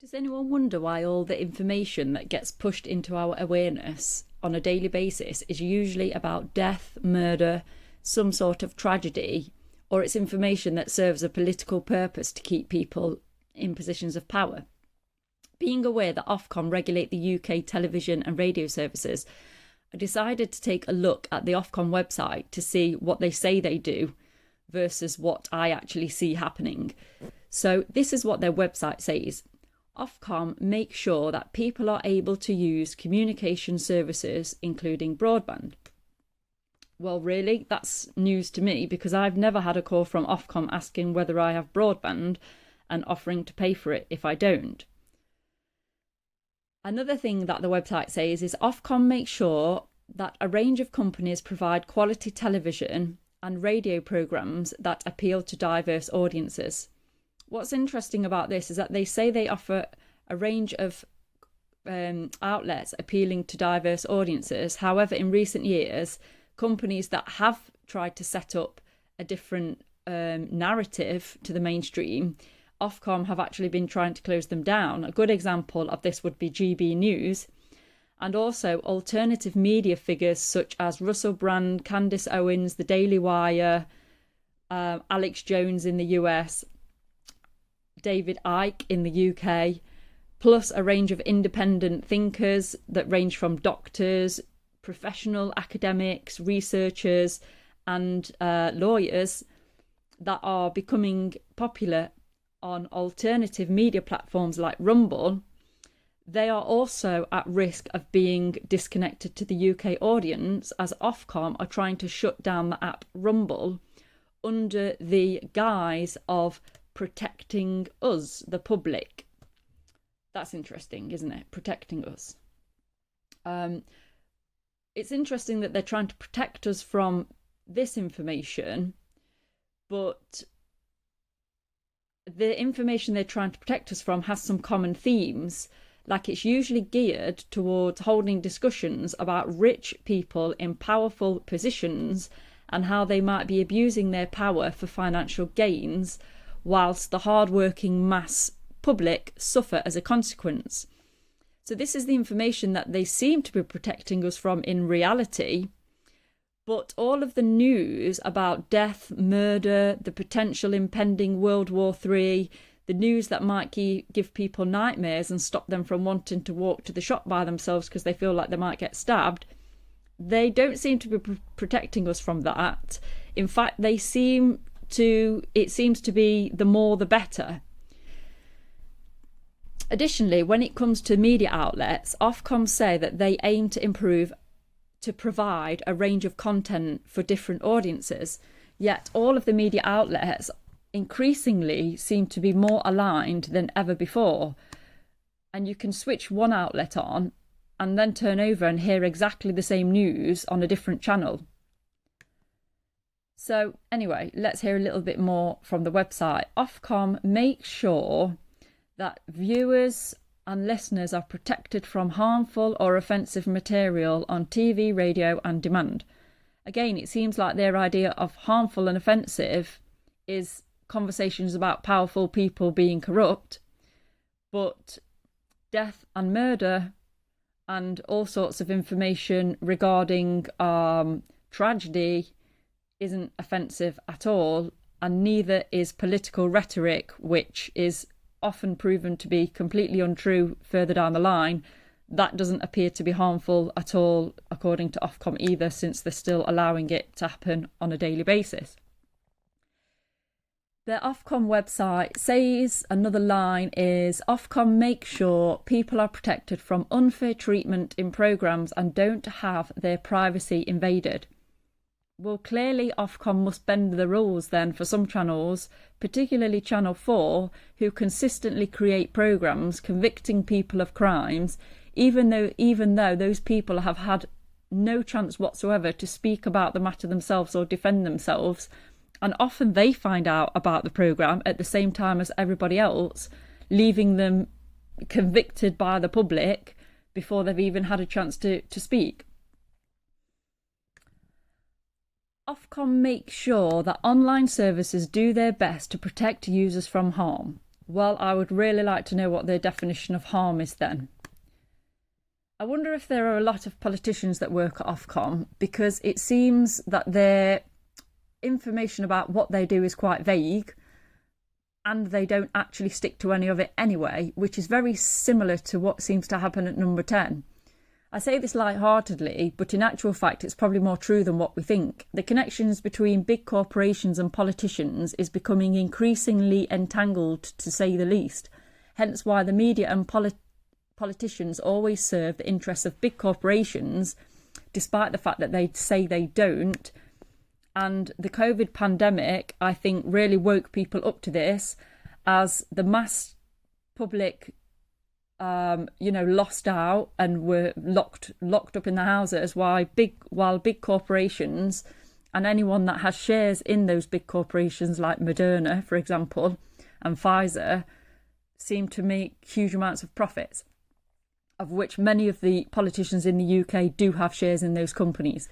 Does anyone wonder why all the information that gets pushed into our awareness on a daily basis is usually about death, murder, some sort of tragedy, or it's information that serves a political purpose to keep people in positions of power? Being aware that Ofcom regulate the UK television and radio services, I decided to take a look at the Ofcom website to see what they say they do versus what I actually see happening. So this is what their website says. Ofcom make sure that people are able to use communication services, including broadband. Well, really, that's news to me because I've never had a call from Ofcom asking whether I have broadband and offering to pay for it if I don't. Another thing that the website says is Ofcom makes sure that a range of companies provide quality television and radio programmes that appeal to diverse audiences. What's interesting about this is that they say they offer a range of outlets appealing to diverse audiences. However, in recent years, companies that have tried to set up a different narrative to the mainstream, Ofcom have actually been trying to close them down. A good example of this would be GB News, and also alternative media figures such as Russell Brand, Candace Owens, The Daily Wire, Alex Jones in the US, David Icke in the UK, plus a range of independent thinkers that range from doctors, professional academics, researchers, and lawyers that are becoming popular on alternative media platforms like Rumble. They are also at risk of being disconnected to the UK audience, as Ofcom are trying to shut down the app Rumble under the guise of protecting us, the public. That's interesting, isn't it? Protecting us. It's interesting that they're trying to protect us from this information, but the information they're trying to protect us from has some common themes. Like, it's usually geared towards holding discussions about rich people in powerful positions and how they might be abusing their power for financial gains, whilst the hard-working mass public suffer as a consequence. So this is the information that they seem to be protecting us from in reality. But all of the news about death, murder, the potential impending World War III, the news that might give people nightmares and stop them from wanting to walk to the shop by themselves because they feel like they might get stabbed, they don't seem to be protecting us from that. In fact, it seems to be the more the better. Additionally, when it comes to media outlets, Ofcom say that they aim to provide a range of content for different audiences, yet all of the media outlets increasingly seem to be more aligned than ever before. And you can switch one outlet on and then turn over and hear exactly the same news on a different channel. So anyway, let's hear a little bit more from the website. Ofcom makes sure that viewers and listeners are protected from harmful or offensive material on TV, radio and demand. Again, it seems like their idea of harmful and offensive is conversations about powerful people being corrupt, but death and murder and all sorts of information regarding tragedy isn't offensive at all, and neither is political rhetoric, which is often proven to be completely untrue further down the line. That doesn't appear to be harmful at all, according to Ofcom either, since they're still allowing it to happen on a daily basis. The Ofcom website says, another line is, Ofcom make sure people are protected from unfair treatment in programmes and don't have their privacy invaded. Well, clearly Ofcom must bend the rules then for some channels, particularly Channel 4, who consistently create programmes convicting people of crimes, even though those people have had no chance whatsoever to speak about the matter themselves or defend themselves. And often they find out about the programme at the same time as everybody else, leaving them convicted by the public before they've even had a chance to speak. Ofcom makes sure that online services do their best to protect users from harm. Well, I would really like to know what their definition of harm is then. I wonder if there are a lot of politicians that work at Ofcom, because it seems that their information about what they do is quite vague and they don't actually stick to any of it anyway, which is very similar to what seems to happen at number 10. I say this lightheartedly, but in actual fact it's probably more true than what we think. The connections between big corporations and politicians is becoming increasingly entangled, to say the least. Hence why the media and politicians always serve the interests of big corporations, despite the fact that they say they don't. And the COVID pandemic, I think, really woke people up to this, as the mass public lost out and were locked up in the houses, while big corporations and anyone that has shares in those big corporations like Moderna, for example, and Pfizer, seem to make huge amounts of profits, of which many of the politicians in the UK do have shares in those companies.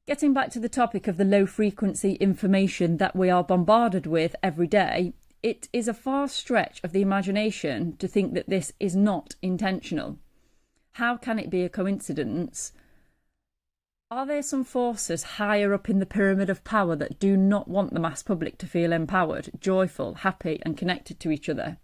Getting back to the topic of the low frequency information that we are bombarded with every day, it is a far stretch of the imagination to think that this is not intentional. How can it be a coincidence? Are there some forces higher up in the pyramid of power that do not want the mass public to feel empowered, joyful, happy and connected to each other? ?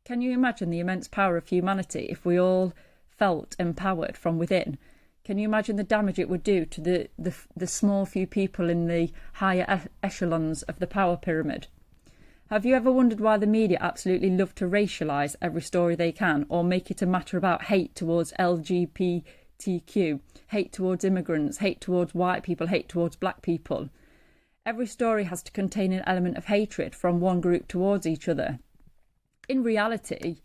Can you imagine the immense power of humanity if we all felt empowered from within? Can you imagine the damage it would do to the small few people in the higher echelons of the power pyramid? Have you ever wondered why the media absolutely love to racialise every story they can, or make it a matter about hate towards LGBTQ, hate towards immigrants, hate towards white people, hate towards black people? Every story has to contain an element of hatred from one group towards each other. In reality,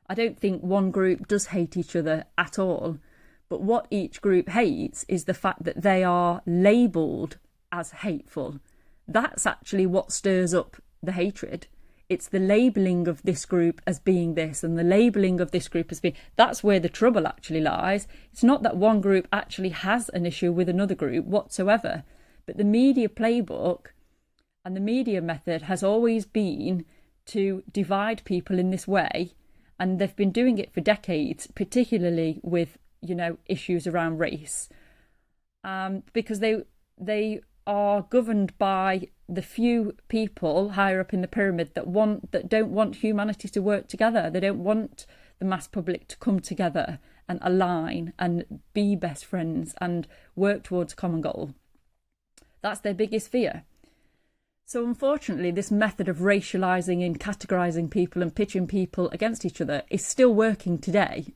I don't think one group does hate each other at all. But what each group hates is the fact that they are labelled as hateful. That's actually what stirs up the hatred. It's the labelling of this group as being this and the labelling of this group as being... That's where the trouble actually lies. It's not that one group actually has an issue with another group whatsoever. But the media playbook and the media method has always been to divide people in this way. And they've been doing it for decades, particularly with issues around race, because they are governed by the few people higher up in the pyramid that don't want humanity to work together. They don't want the mass public to come together and align and be best friends and work towards a common goal. That's their biggest fear. So unfortunately, this method of racialising and categorising people and pitching people against each other is still working today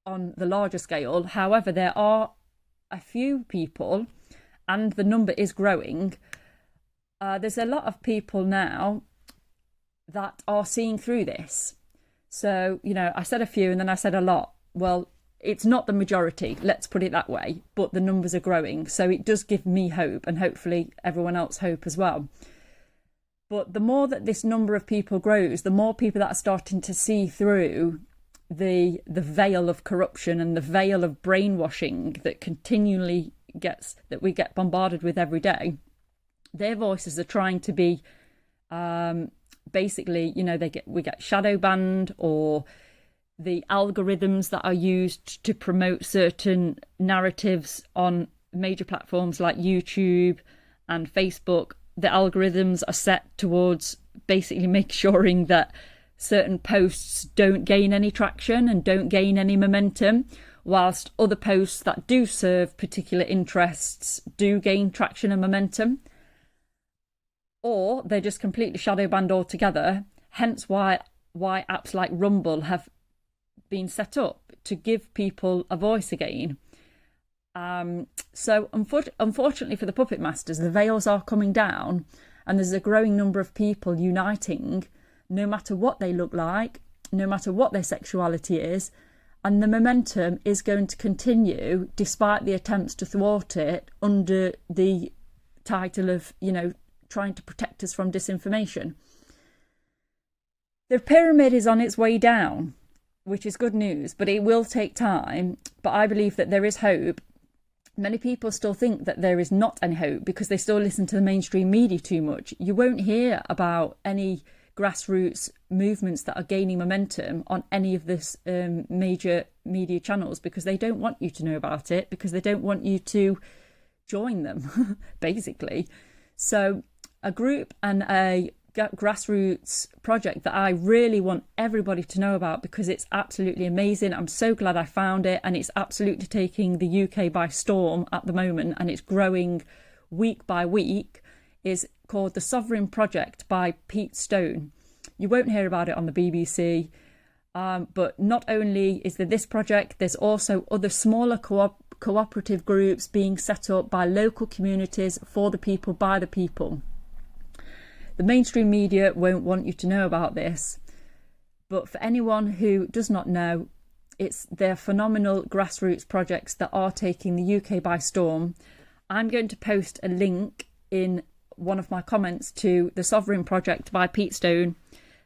on the larger scale. However, there are a few people, and the number is growing. There's a lot of people now that are seeing through this. So, I said a few and then I said a lot. Well, it's not the majority, let's put it that way, but the numbers are growing. So it does give me hope, and hopefully everyone else hope as well. But the more that this number of people grows, the more people that are starting to see through the veil of corruption and the veil of brainwashing that we get bombarded with every day. Their voices are trying to be basically, we get shadow banned, or the algorithms that are used to promote certain narratives on major platforms like YouTube and Facebook. The algorithms are set towards basically making sure that certain posts don't gain any traction and don't gain any momentum, whilst other posts that do serve particular interests do gain traction and momentum. Or they're just completely shadow banned altogether, hence why apps like Rumble have been set up to give people a voice again. So unfortunately for the puppet masters, the veils are coming down and there's a growing number of people uniting, no matter what they look like, no matter what their sexuality is, and the momentum is going to continue despite the attempts to thwart it under the title of, trying to protect us from disinformation. The pyramid is on its way down, which is good news, but it will take time. But I believe that there is hope, many people still think that there is not any hope because they still listen to the mainstream media too much. You won't hear about any grassroots movements that are gaining momentum on any of this major media channels because they don't want you to know about it, because they don't want you to join them, basically. So a group and a grassroots project that I really want everybody to know about because it's absolutely amazing. I'm so glad I found it, and it's absolutely taking the UK by storm at the moment, and it's growing week by week, is called The Sovereign Project by Pete Stone. You won't hear about it on the BBC, but not only is there this project, there's also other smaller cooperative groups being set up by local communities for the people, by the people. The mainstream media won't want you to know about this, but for anyone who does not know, they're phenomenal grassroots projects that are taking the UK by storm. I'm going to post a link in one of my comments to The Sovereign Project by Pete Stone.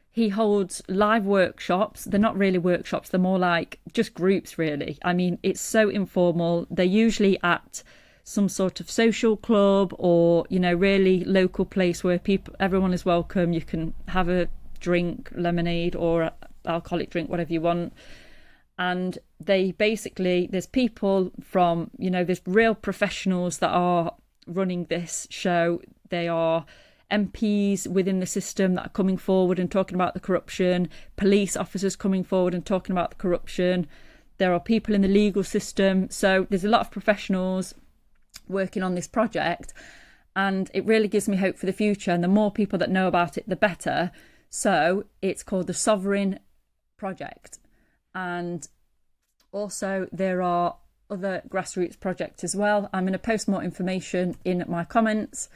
He holds live workshops. They're not really workshops, they're more like just groups, really. I mean, it's so informal. They're usually at some sort of social club or, you know, really local place where everyone is welcome. You can have a drink, lemonade or alcoholic drink, whatever you want. And they basically, there's people from, you know, there's real professionals that are running this show. They are MPs within the system that are coming forward and talking about the corruption, police officers coming forward and talking about the corruption. There are people in the legal system. So there's a lot of professionals working on this project, and it really gives me hope for the future, and the more people that know about it the better. So it's called the Sovereign Project, and also there are other grassroots projects as well. I'm going to post more information in my comments.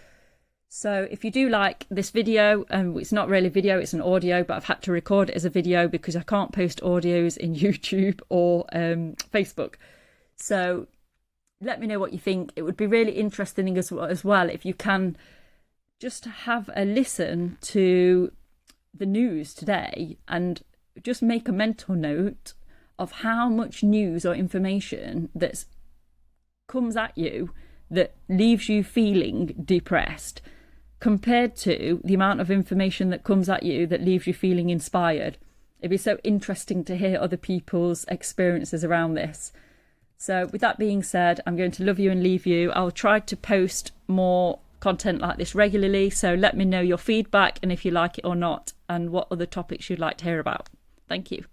So if you do like this video, it's not really video, it's an audio, but I've had to record it as a video because I can't post audios in YouTube or Facebook. So let me know what you think. It would be really interesting as well if you can just have a listen to the news today and just make a mental note of how much news or information that comes at you that leaves you feeling depressed compared to the amount of information that comes at you that leaves you feeling inspired. It'd be so interesting to hear other people's experiences around this. So with that being said, I'm going to love you and leave you. I'll try to post more content like this regularly. So let me know your feedback and if you like it or not, and what other topics you'd like to hear about. Thank you.